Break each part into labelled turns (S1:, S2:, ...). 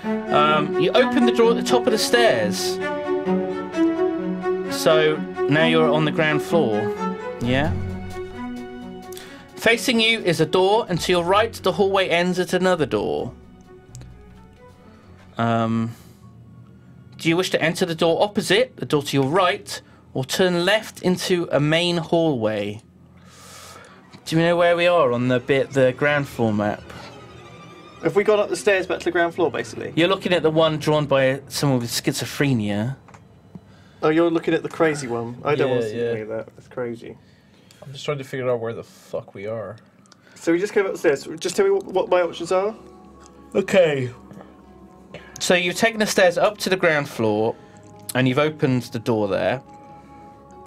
S1: You open the door at the top of the stairs. So now you're on the ground floor. Yeah? Facing you is a door, and to your right, the hallway ends at another door. Do you wish to enter the door opposite, the door to your right, or turn left into a main hallway? Do you know where we are on the ground floor map?
S2: Have we gone up the stairs back to the ground floor, basically?
S1: You're looking at the one drawn by someone with schizophrenia.
S2: Oh, you're looking at the crazy one. I don't want to see
S3: yeah.
S2: any of that. That's crazy.
S3: I'm just trying to figure out where the fuck we are.
S2: So we just came upstairs. Just tell me what my options are.
S1: Okay. So you've taken the stairs up to the ground floor, and you've opened the door there.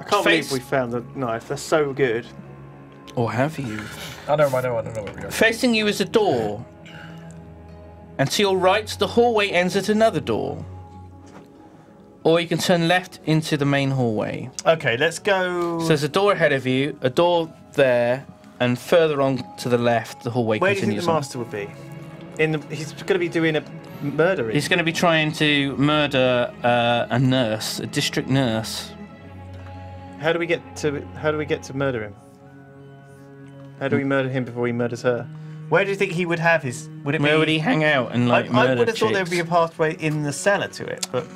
S2: I can't believe we found the knife. That's so good.
S1: Or have you?
S3: I don't know where we are.
S1: Facing you is a door. And to your right, the hallway ends at another door. Or you can turn left into the main hallway.
S2: Okay, let's go.
S1: So there's a door ahead of you, a door there, and further on to the left, the hallway
S2: Where do you think
S1: continues
S2: the
S1: on.
S2: master would be? He's going to be doing a murder.
S1: He's going to be trying to murder a nurse, a district nurse.
S2: How do we get to murder him? How do we murder him before he murders her? Where do you think he would have his?
S1: Where would he hang out and like murder
S2: I would have thought
S1: chicks?
S2: there would be a pathway in the cellar to it, but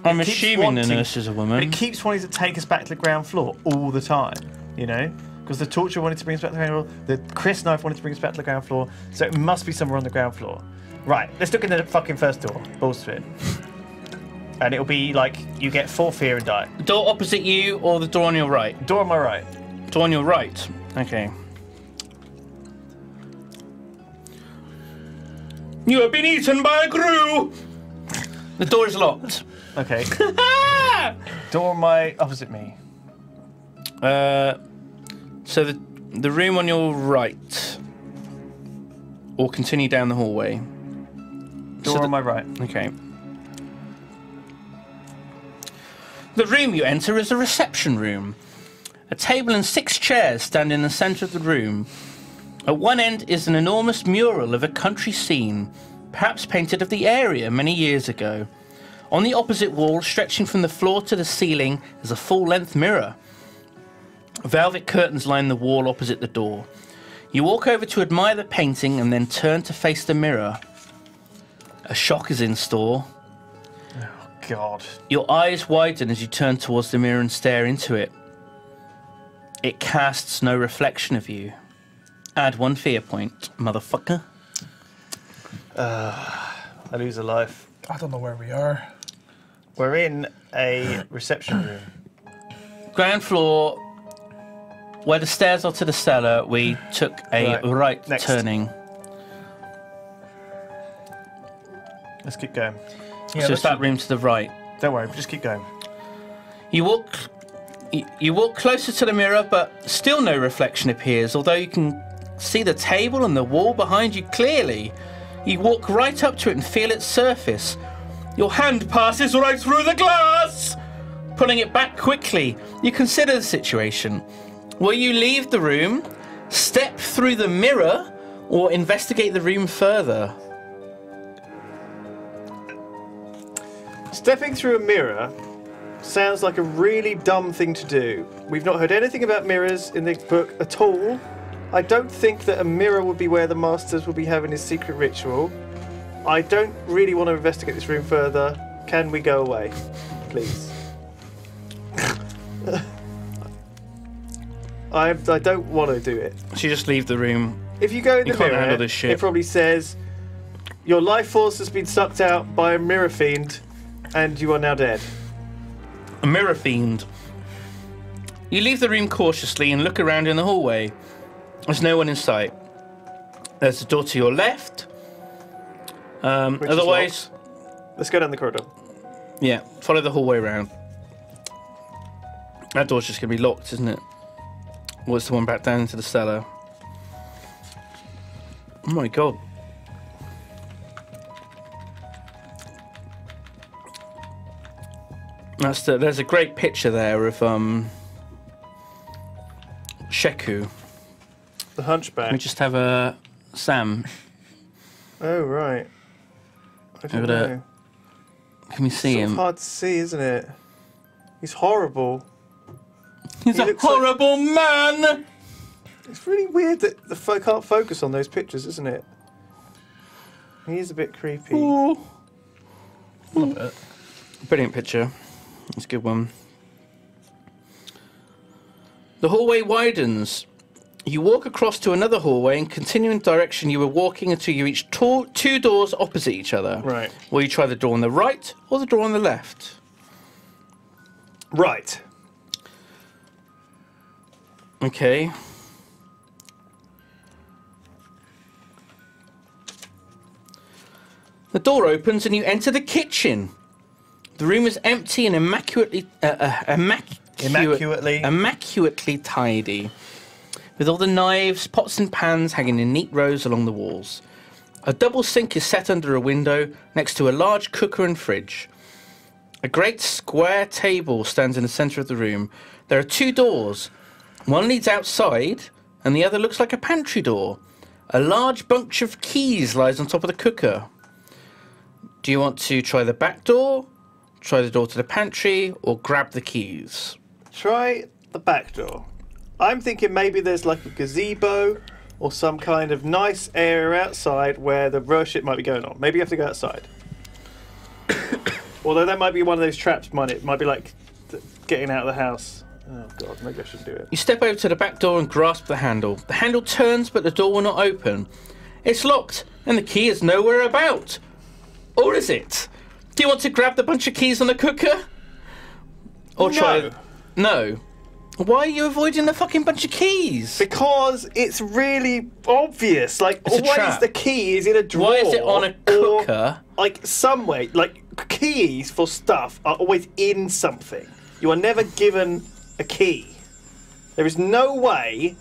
S1: I'm
S2: it keeps
S1: assuming the
S2: wanting-
S1: nurse is a
S2: But
S1: woman.
S2: it keeps wanting to take us back to the ground floor all the time, you know? Because the torture wanted to bring us back to the ground floor, the Chris knife wanted to bring us back to the ground floor, so it must be somewhere on the ground floor. Right, let's look in the fucking first door, balls to it. And it'll be like, you get 4 fear and die.
S1: The door opposite you or the door on your right?
S2: Door on my right.
S1: Door on your right. Okay. You have been eaten by a crew! The door is locked.
S2: Okay. Door on my opposite me.
S1: So the room on your right, or continue down the hallway.
S2: Door on my right.
S1: Okay. The room you enter is a reception room. A table and 6 chairs stand in the centre of the room. At one end is an enormous mural of a country scene, perhaps painted of the area many years ago. On the opposite wall, stretching from the floor to the ceiling, is a full-length mirror. Velvet curtains line the wall opposite the door. You walk over to admire the painting and then turn to face the mirror. A shock is in store.
S2: Oh, God.
S1: Your eyes widen as you turn towards the mirror and stare into it. It casts no reflection of you. Add 1 fear point, motherfucker.
S2: I lose a life.
S3: I don't know where we are.
S2: We're in a reception room.
S1: Ground floor, where the stairs are to the cellar, we took a right
S2: Next.
S1: turning.
S2: Let's keep going.
S3: Yeah,
S1: So it's that room to the right.
S2: Don't worry, just keep going.
S1: You walk closer to the mirror, but still no reflection appears, although you can see the table and the wall behind you clearly. You walk right up to it and feel its surface. Your hand passes right through the glass! Pulling it back quickly, you consider the situation. Will you leave the room, step through the mirror, or investigate the room further?
S2: Stepping through a mirror sounds like a really dumb thing to do. We've not heard anything about mirrors in the book at all. I don't think that a mirror would be where the Masters will be having his secret ritual. I don't really want to investigate this room further. Can we go away, please? I don't want to do it.
S1: So you just leave the room.
S2: If you go in
S1: You
S2: the
S1: can't
S2: mirror,
S1: handle this shit.
S2: it probably says, your life force has been sucked out by a mirror fiend and you are now dead.
S1: A mirror fiend. You leave the room cautiously and look around in the hallway. There's no one in sight. There's a door to your left.
S2: Which is
S1: Otherwise,
S2: Let's go down the corridor.
S1: yeah, follow the hallway around. That door's just going to be locked, isn't it? What's the one back down into the cellar? Oh my god. There's a great picture there of Sheku.
S2: The Hunchback.
S1: We just have a Sam.
S2: Oh, right. I don't know.
S1: Can we see
S2: It's
S1: him?
S2: hard to see, isn't it? He's horrible.
S1: He's
S2: He
S1: a
S2: looks like-
S1: horrible man!
S2: It's really weird that the can't focus on those pictures, isn't it? He is a bit creepy.
S1: Ooh.
S3: A little bit.
S1: Brilliant picture. That's a good one. The hallway widens. You walk across to another hallway and continue in the direction you were walking until you reach two doors opposite each other.
S2: Right.
S1: Will you try the door on the right or the door on the left?
S2: Right.
S1: Okay. The door opens and you enter the kitchen. The room is empty and immaculately tidy, with all the knives, pots and pans hanging in neat rows along the walls. A double sink is set under a window next to a large cooker and fridge. A great square table stands in the centre of the room. There are two doors. One leads outside and the other looks like a pantry door. A large bunch of keys lies on top of the cooker. Do you want to try the back door, try the door to the pantry, or grab the keys?
S2: Try the back door. I'm thinking maybe there's like a gazebo or some kind of nice area outside where the worship might be going on. Maybe you have to go outside. Although that might be one of those traps, might it? Might be like getting out of the house. Oh god, maybe I shouldn't do it.
S1: You step over to the back door and grasp the handle. The handle turns, but the door will not open. It's locked, and the key is nowhere about. Or is it? Do you want to grab the bunch of keys on the cooker? Or try... No. Why are you avoiding the fucking bunch of keys?
S2: Because it's really obvious. Like,
S1: It's a
S2: always
S1: trap.
S2: the key is in a drawer.
S1: Why is it on a
S2: or,
S1: cooker?
S2: like, somewhere. Like, keys for stuff are always in something. You are never given a key. There is no way.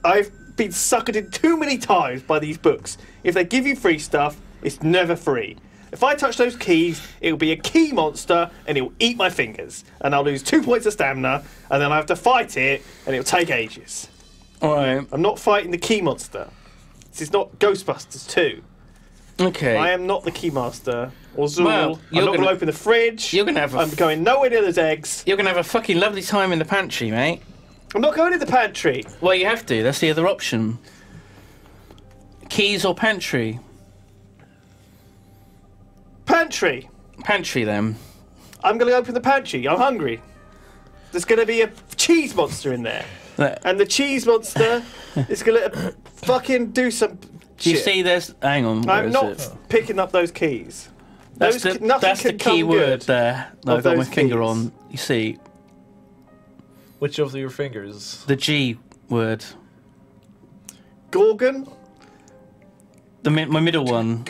S2: I've been suckered in too many times by these books. If they give you free stuff, it's never free. If I touch those keys, it will be a key monster and it will eat my fingers. And I'll lose 2 points of stamina and then I have to fight it and it'll take ages.
S1: Alright.
S2: I'm not fighting the key monster. This is not Ghostbusters 2.
S1: Okay.
S2: I am not the key master or Zool.
S1: Well,
S2: I'm
S1: you're
S2: not going to
S1: gonna-
S2: open the fridge.
S1: You're gonna have a
S2: I'm going nowhere near those eggs.
S1: You're going to have a fucking lovely time in the pantry, mate.
S2: I'm not going in the pantry.
S1: Well, you have to. That's the other option. Keys or pantry?
S2: Pantry.
S1: Pantry, then.
S2: I'm going to open the pantry. I'm hungry. There's going to be a cheese monster in there. And the cheese monster is going to
S1: Do
S2: fucking do some
S1: you
S2: shit.
S1: see there's... Hang on, where
S2: I'm
S1: is
S2: not
S1: it?
S2: picking up those keys.
S1: That's
S2: Those
S1: the,
S2: nothing
S1: that's the
S2: can
S1: key
S2: come
S1: word
S2: good
S1: there that
S2: of
S1: I've got my
S2: those
S1: finger
S2: keys.
S1: on. You see,
S3: Which of your fingers?
S1: the G word.
S2: Gorgon?
S1: My middle one.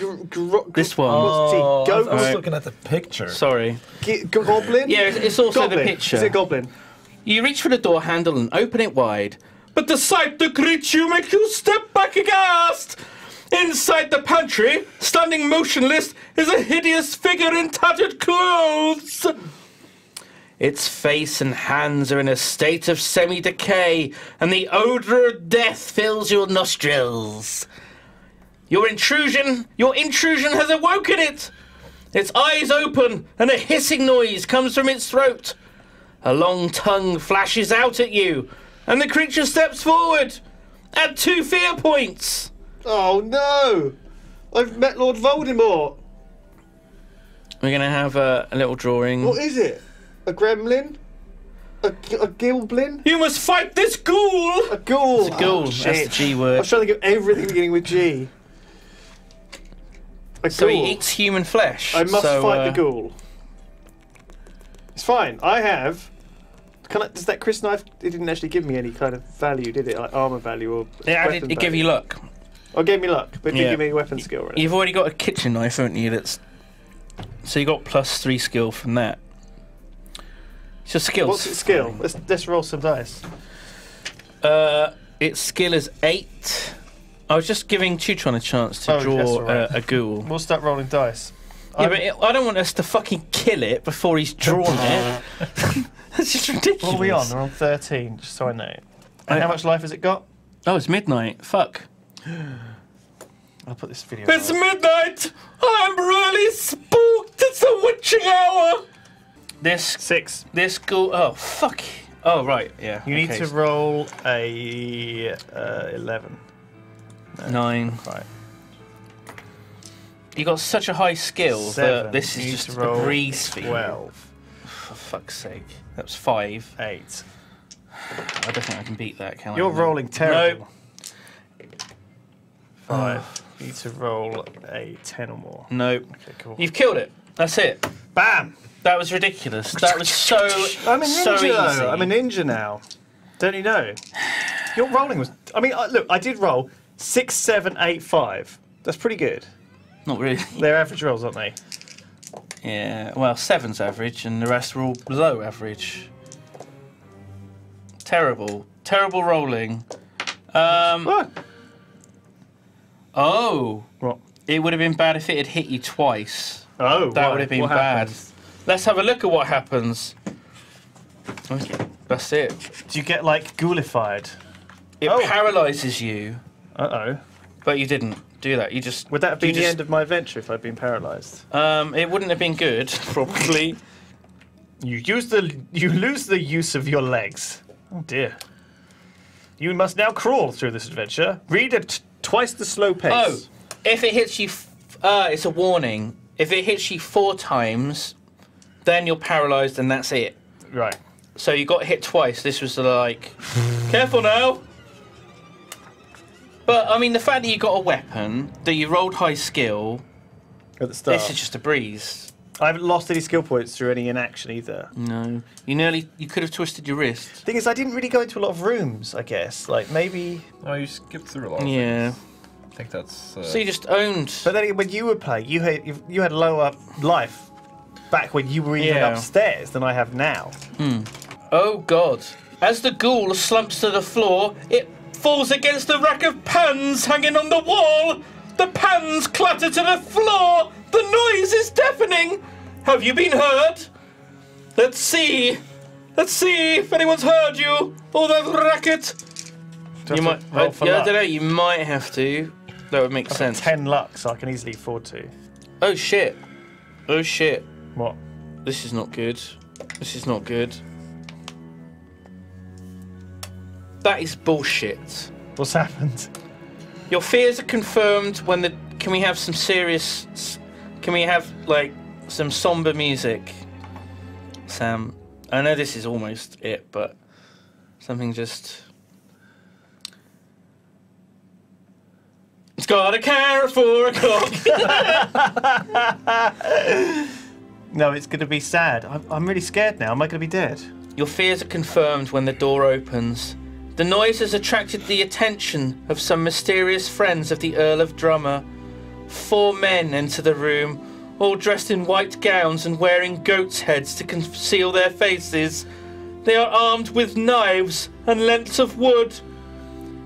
S1: This one.
S2: What's G?
S3: I was
S2: Goblin?
S3: looking at the picture.
S1: Sorry.
S2: Goblin?
S1: Yeah, it's also
S2: Goblin.
S1: the picture.
S2: Is it Goblin?
S1: You reach for the door handle and open it wide. But the sight that greets you makes you step back aghast! Inside the pantry, standing motionless, is a hideous figure in tattered clothes. Its face and hands are in a state of semi-decay, and the odour of death fills your nostrils. Your intrusion has awoken it! Its eyes open, and a hissing noise comes from its throat. A long tongue flashes out at you, and the creature steps forward. Add 2 fear points.
S2: Oh no! I've met Lord Voldemort.
S1: We're going to have a little drawing.
S2: What is it? A gremlin? A gilblin?
S1: You must fight this ghoul!
S2: A ghoul.
S1: It's a ghoul.
S2: Oh,
S1: That's
S2: shit.
S1: the G
S2: I
S1: word.
S2: was trying to get everything beginning with G. A
S1: So
S2: ghoul.
S1: he eats human flesh.
S2: I must
S1: so,
S2: fight the ghoul. It's fine. I have. Does that Chris knife? It didn't actually give me any kind of value, did it? Like armor value or
S1: It gave you luck.
S2: Oh, it gave me luck, but it didn't
S1: Yeah.
S2: give me any weapon skill. Right?
S1: You've already got a kitchen knife, haven't you? So you got +3 skill from that. It's your skills.
S2: What's its skill? Let's roll some dice.
S1: Its skill is 8. I was just giving Chutron a chance to
S2: Oh, that's
S1: draw
S2: all right.
S1: a ghoul.
S2: We'll start rolling dice.
S1: Yeah, but I don't want us to fucking kill it before he's drawn it. That's just ridiculous.
S2: What are we on? We're on 13, just so I know. And how much life has it got?
S1: Oh, it's midnight. Fuck.
S2: I'll put this video.
S1: It's midnight! I'm really spooked! It's the witching hour! This
S2: 6.
S1: This ghoul. Oh, fuck. Oh, right, yeah.
S2: You need to roll a 11.
S1: 9.
S2: Right.
S1: You got such a high skill
S2: 7.
S1: that this
S2: You
S1: is
S2: need
S1: just
S2: to roll
S1: a breeze for you.
S2: 12.
S1: For fuck's sake. That was 5.
S2: 8.
S1: I don't think I can beat that, can I?
S2: You're rolling terrible.
S1: No.
S2: 5. You need to roll a 10 or more.
S1: Nope.
S2: Okay, cool.
S1: You've killed it. That's it.
S2: Bam!
S1: That was ridiculous. That was so
S2: I'm a ninja
S1: so easy.
S2: though. I'm a ninja now. Don't you know? Your rolling was. I mean, look, I did roll 6, 7, 8, 5. That's pretty good.
S1: Not really.
S2: They're average rolls, aren't they?
S1: Yeah, well, 7's average, and the rest were all below average. Terrible. Terrible rolling.
S2: What?
S1: Oh.
S2: What?
S1: It would have been bad if it had hit you twice.
S2: Oh,
S1: That
S2: right.
S1: would have been
S2: What
S1: bad.
S2: happens?
S1: Let's have a look at what happens. Okay, that's it.
S2: Do you get like ghoulified?
S1: It
S2: Oh.
S1: paralyzes you,
S2: Uh-oh.
S1: but you didn't do that. You just...
S2: Would that have been
S1: you
S2: the
S1: just-
S2: end of my adventure if I'd been paralysed?
S1: It wouldn't have been good, probably.
S2: You lose the use of your legs. Oh dear. You must now crawl through this adventure. Read at twice the slow pace.
S1: Oh, if it hits you... it's a warning. If it hits you 4 times, then you're paralysed and that's it.
S2: Right.
S1: So you got hit twice. This was like, careful now. But I mean, the fact that you got a weapon, that you rolled high skill,
S2: At the start.
S1: this is just a breeze.
S2: I haven't lost any skill points through any inaction either.
S1: No, you could have twisted your wrist.
S2: Thing is, I didn't really go into a lot of rooms, I guess. Like, maybe...
S3: Oh, you skipped through a lot. Of
S1: Yeah.
S3: things. I think that's.
S1: So you just owned.
S2: But then when you were playing, you had lower life back when you were even
S1: Yeah.
S2: upstairs than I have now.
S1: Oh God! As the ghoul slumps to the floor, it falls against the rack of pans hanging on the wall. The pans clatter to the floor. The noise is deafening. Have you been heard? Let's see. Let's see if anyone's heard you. All that racket.
S2: Do I
S1: You
S2: have
S1: might.
S2: to roll for
S1: I
S2: luck?
S1: don't know. You might have to. That would make
S2: I've got
S1: sense.
S2: 10 luck, so I can easily afford to.
S1: Oh shit. Oh shit.
S2: What?
S1: This is not good. This is not good. That is bullshit.
S2: What's happened?
S1: Your fears are confirmed when the... Can we have some serious... Can we have, like, some somber music? Sam, I know this is almost it, but something just... It's got a carrot for a cock.
S2: No, it's going to be sad. I'm really scared now. Am I going to be dead?
S1: Your fears are confirmed when the door opens. The noise has attracted the attention of some mysterious friends of the Earl of Drummer. 4 men enter the room, all dressed in white gowns and wearing goats' heads to conceal their faces. They are armed with knives and lengths of wood.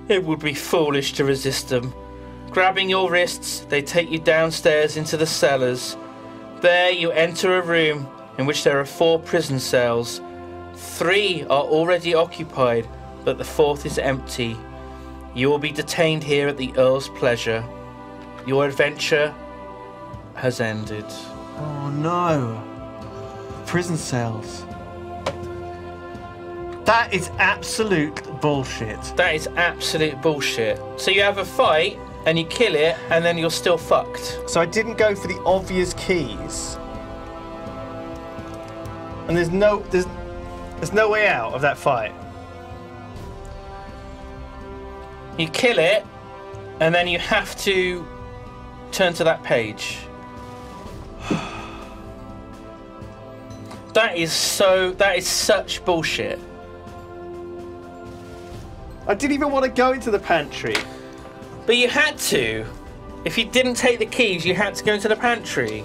S1: It would be foolish to resist them. Grabbing your wrists, they take you downstairs into the cellars. There you enter a room in which there are 4 prison cells. 3 are already occupied, but the 4th is empty. You will be detained here at the Earl's pleasure. Your adventure has ended.
S2: Oh no. Prison cells. That is absolute bullshit.
S1: That is absolute bullshit. So you have a fight, and you kill it, and then you're still fucked.
S2: So I didn't go for the obvious keys. And there's no way out of that fight.
S1: You kill it, and then you have to turn to that page. That is such bullshit.
S2: I didn't even want to go into the pantry.
S1: But you had to. If you didn't take the keys, you had to go into the pantry.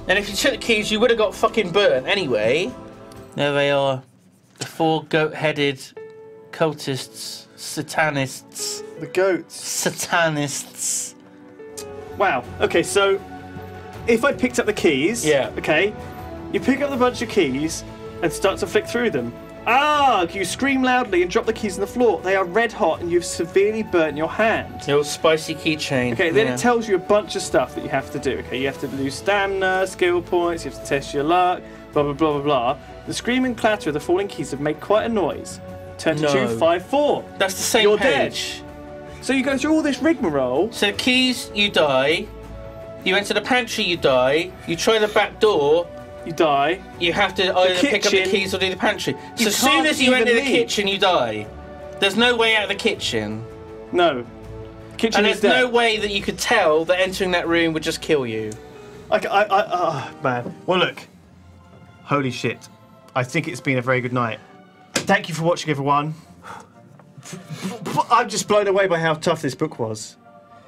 S1: And if you took the keys, you would have got fucking burnt anyway. There they are. The 4 goat-headed cultists, satanists.
S2: The goats.
S1: Satanists.
S2: Wow. Okay, so if I picked up the keys,
S1: Yeah.
S2: okay, you pick up the bunch of keys and start to flick through them. Arg! You scream loudly and drop the keys on the floor. They are red hot and you've severely burnt your hand.
S1: Your spicy keychain.
S2: Okay, then it tells you a bunch of stuff that you have to do. Okay, you have to lose stamina, skill points, you have to test your luck, blah, blah, blah, blah, blah. The scream and clatter of the falling keys have made quite a noise. Turn to 254.
S1: That's the same
S2: You're
S1: page.
S2: Dead. So you go through all this rigmarole.
S1: So keys, you die. You enter the pantry, you die. You try the back door.
S2: You die.
S1: You have to either pick up the keys or do the pantry. So as soon as you enter the kitchen, you die. There's no way out of the kitchen.
S2: No. Kitchen
S1: and
S2: is
S1: there's
S2: dead.
S1: no way that you could tell that entering that room would just kill you.
S2: Man. Well, look. Holy shit. I think it's been a very good night. Thank you for watching, everyone. I'm just blown away by how tough this book was.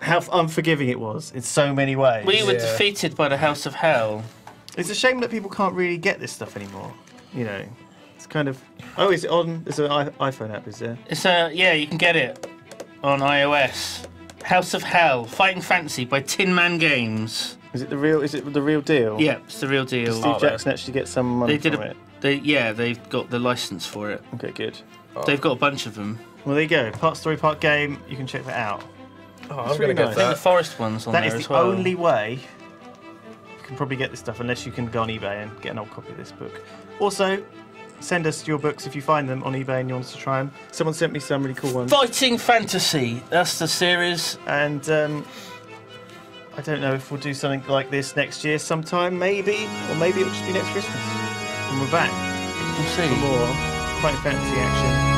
S2: How unforgiving it was in so many ways.
S1: We were defeated by the House of Hell.
S2: It's a shame that people can't really get this stuff anymore. You know, it's kind of... Oh, is it on... There's an iPhone app, is there?
S1: It's yeah, you can get it on iOS. House of Hell, Fighting Fantasy by Tin Man Games.
S2: Is it the real deal?
S1: Yeah, it's the real deal.
S2: Did Steve Jackson actually get some money from it?
S1: They've got the license for it.
S2: Okay, good.
S1: They've got a bunch of them.
S2: Well, there you go. Part story, part game. You can check that out.
S3: Oh,
S2: It's
S3: I'm
S2: really
S3: gonna
S2: nice.
S3: get
S1: I think
S3: that.
S1: the Forest one's on
S2: That
S1: there
S2: is
S1: as
S2: the
S1: well.
S2: only way you can probably get this stuff, unless you can go on eBay and get an old copy of this book. Also, send us your books if you find them on eBay and you want us to try them. Someone sent me some really cool ones.
S1: Fighting Fantasy, that's the series.
S2: And I don't know if we'll do something like this next year sometime, maybe. Or maybe it'll just be next Christmas. And we're back
S1: We'll see.
S2: for more Fighting Fantasy action.